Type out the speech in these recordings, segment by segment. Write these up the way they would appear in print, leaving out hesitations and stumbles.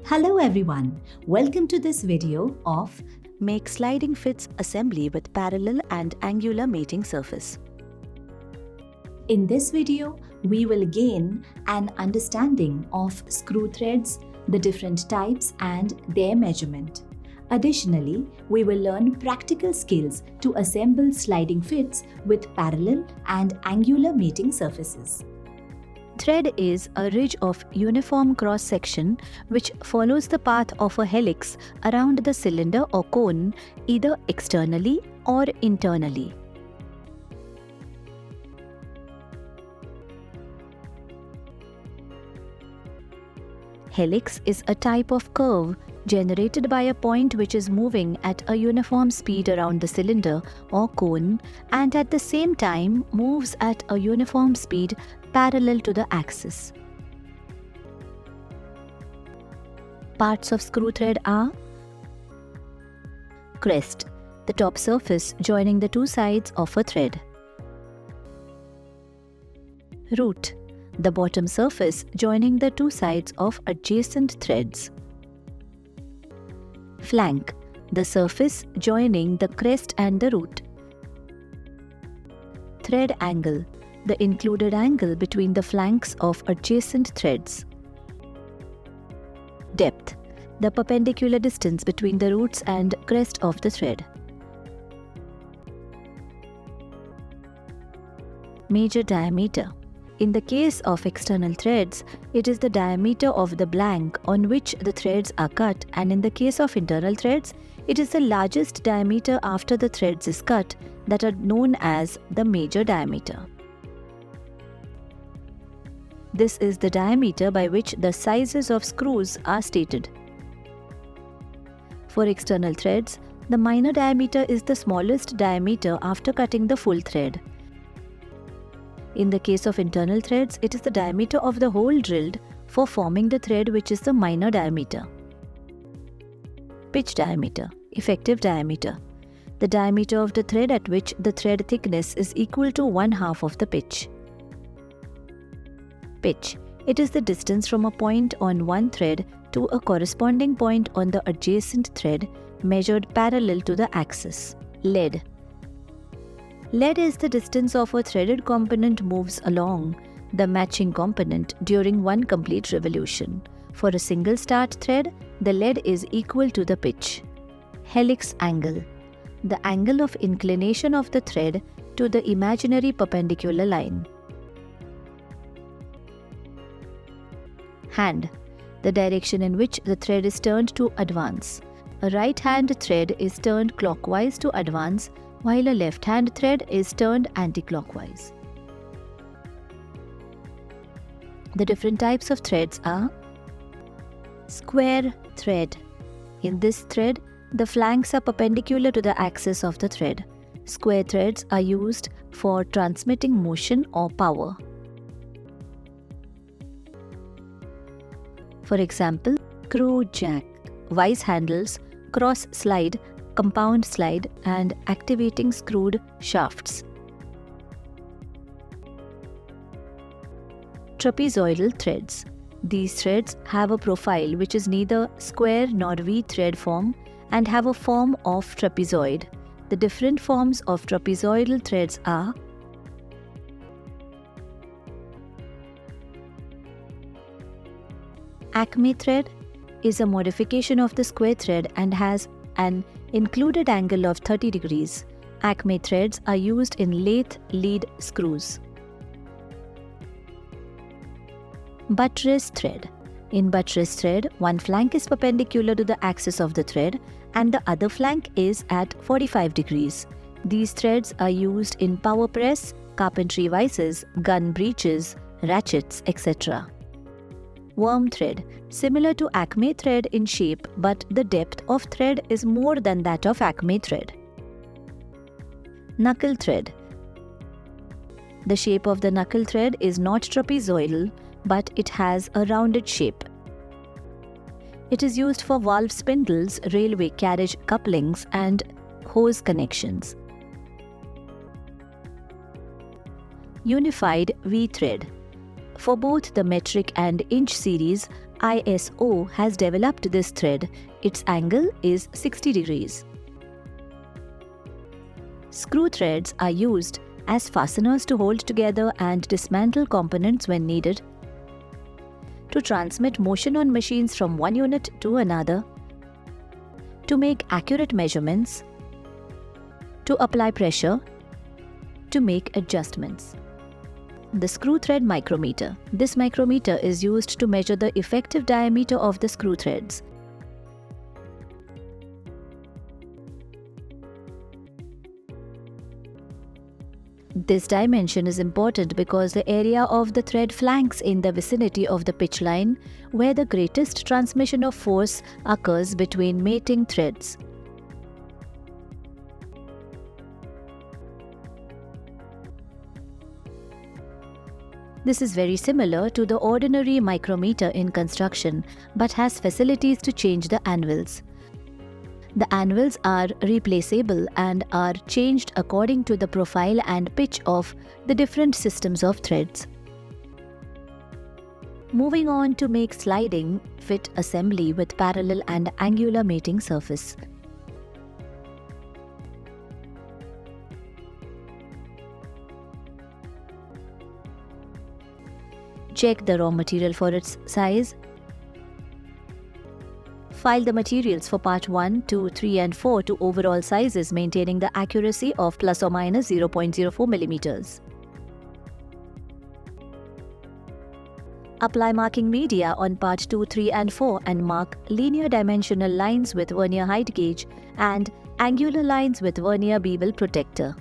Hello everyone, welcome to this video of Make sliding fits assembly with parallel and angular mating surface. In this video, we will gain an understanding of screw threads, the different types and their measurement. Additionally, we will learn practical skills to assemble sliding fits with parallel and angular mating surfaces. Thread is a ridge of uniform cross-section which follows the path of a helix around the cylinder or cone either externally or internally. Helix is a type of curve generated by a point which is moving at a uniform speed around the cylinder or cone and at the same time moves at a uniform speed parallel to the axis. Parts of screw thread are: crest, the top surface joining the two sides of a thread; root, the bottom surface joining the two sides of adjacent threads; flank, the surface joining the crest and the root; thread angle, the included angle between the flanks of adjacent threads; depth, the perpendicular distance between the roots and crest of the thread; major diameter. In the case of external threads, it is the diameter of the blank on which the threads are cut, and in the case of internal threads, it is the largest diameter after the threads is cut that are known as the major diameter. This is the diameter by which the sizes of screws are stated. For external threads, the minor diameter is the smallest diameter after cutting the full thread. In the case of internal threads, it is the diameter of the hole drilled for forming the thread which is the minor diameter. Pitch diameter, effective diameter, the diameter of the thread at which the thread thickness is equal to 1/2 of the pitch. Pitch, it is the distance from a point on one thread to a corresponding point on the adjacent thread measured parallel to the axis. Lead. Lead is the distance of a threaded component moves along the matching component during one complete revolution. For a single start thread, the lead is equal to the pitch. Helix angle, the angle of inclination of the thread to the imaginary perpendicular line. Hand, the direction in which the thread is turned to advance. A right-hand thread is turned clockwise to advance, while a left-hand thread is turned anti-clockwise. The different types of threads are: square thread. In this thread, the flanks are perpendicular to the axis of the thread. Square threads are used for transmitting motion or power. For example, screw jack, vice handles, cross slide, compound slide, and activating screwed shafts. Trapezoidal threads. These threads have a profile which is neither square nor V thread form and have a form of trapezoid. The different forms of trapezoidal threads are: Acme thread is a modification of the square thread and has an included angle of 30 degrees. Acme threads are used in lathe lead screws. Buttress thread. In buttress thread, one flank is perpendicular to the axis of the thread and the other flank is at 45 degrees. These threads are used in power press, carpentry vices, gun breeches, ratchets, etc. Worm thread, similar to Acme thread in shape, but the depth of thread is more than that of Acme thread. Knuckle thread. The shape of the knuckle thread is not trapezoidal, but it has a rounded shape. It is used for valve spindles, railway carriage couplings, and hose connections. Unified V thread. For both the metric and inch series, ISO has developed this thread. Its angle is 60 degrees. Screw threads are used as fasteners to hold together and dismantle components when needed, to transmit motion on machines from one unit to another, to make accurate measurements, to apply pressure, to make adjustments. The screw thread micrometer. This micrometer is used to measure the effective diameter of the screw threads. This dimension is important because the area of the thread flanks in the vicinity of the pitch line, where the greatest transmission of force occurs between mating threads. This is very similar to the ordinary micrometer in construction, but has facilities to change the anvils. The anvils are replaceable and are changed according to the profile and pitch of the different systems of threads. Moving on to make sliding fit assembly with parallel and angular mating surface. Check the raw material for its size. File the materials for part 1, 2, 3 and 4 to overall sizes, maintaining the accuracy of plus or minus 0.04 mm. Apply marking media on part 2, 3 and 4 and mark linear dimensional lines with vernier height gauge and angular lines with vernier bevel protector.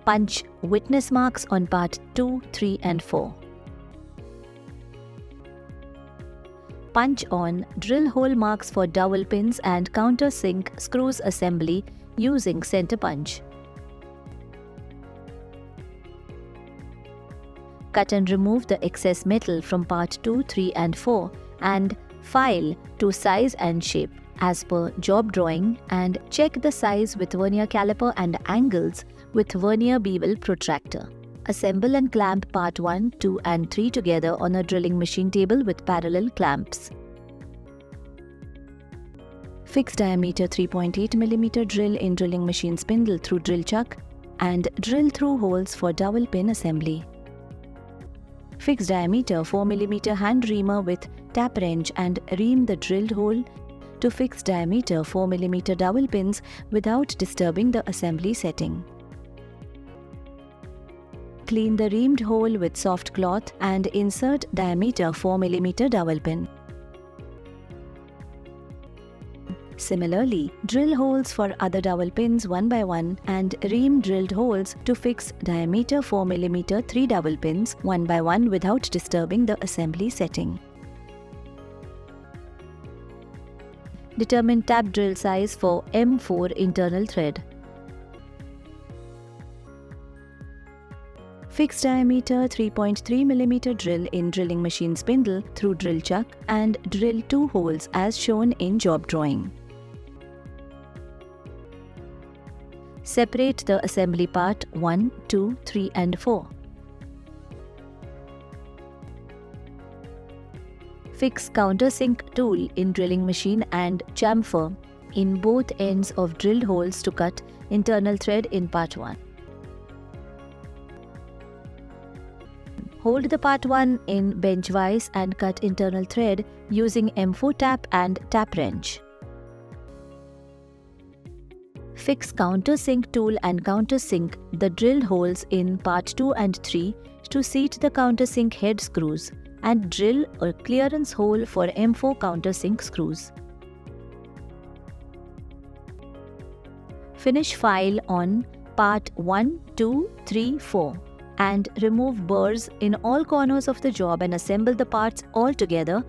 Punch witness marks on part 2, 3 and 4. Punch on drill hole marks for dowel pins and countersink screws assembly using center punch. Cut and remove the excess metal from part 2, 3 and 4 and file to size and shape as per job drawing, and check the size with vernier caliper and angles with vernier bevel protractor. Assemble and clamp part 1, 2 and 3 together on a drilling machine table with parallel clamps. Fix diameter 3.8 mm drill in drilling machine spindle through drill chuck and drill through holes for dowel pin assembly. Fix diameter 4 mm hand reamer with tap wrench and ream the drilled hole to fix diameter 4 mm dowel pins without disturbing the assembly setting. Clean the reamed hole with soft cloth and insert diameter 4 mm dowel pin. Similarly, drill holes for other dowel pins one by one and ream drilled holes to fix diameter 4 mm 3 dowel pins one by one without disturbing the assembly setting. Determine tap drill size for M4 internal thread. Fix diameter 3.3 mm drill in drilling machine spindle through drill chuck and drill 2 holes as shown in job drawing. Separate the assembly part 1, 2, 3 and 4. Fix countersink tool in drilling machine and chamfer in both ends of drilled holes to cut internal thread in part 1. Hold the part 1 in bench vise and cut internal thread using M4 tap and tap wrench. Fix countersink tool and countersink the drilled holes in part 2 and 3 to seat the countersink head screws and drill a clearance hole for M4 countersink screws. Finish file on part 1, 2, 3, 4 and remove burrs in all corners of the job and assemble the parts all together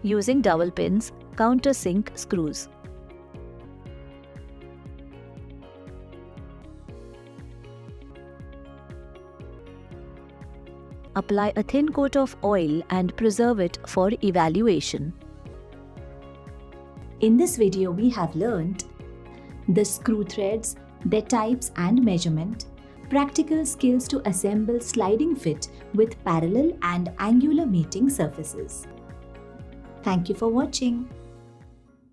using dowel pins, countersink screws. Apply a thin coat of oil and preserve it for evaluation. In this video, we have learned the screw threads, their types and measurement, practical skills to assemble sliding fit with parallel and angular meeting surfaces. Thank you for watching.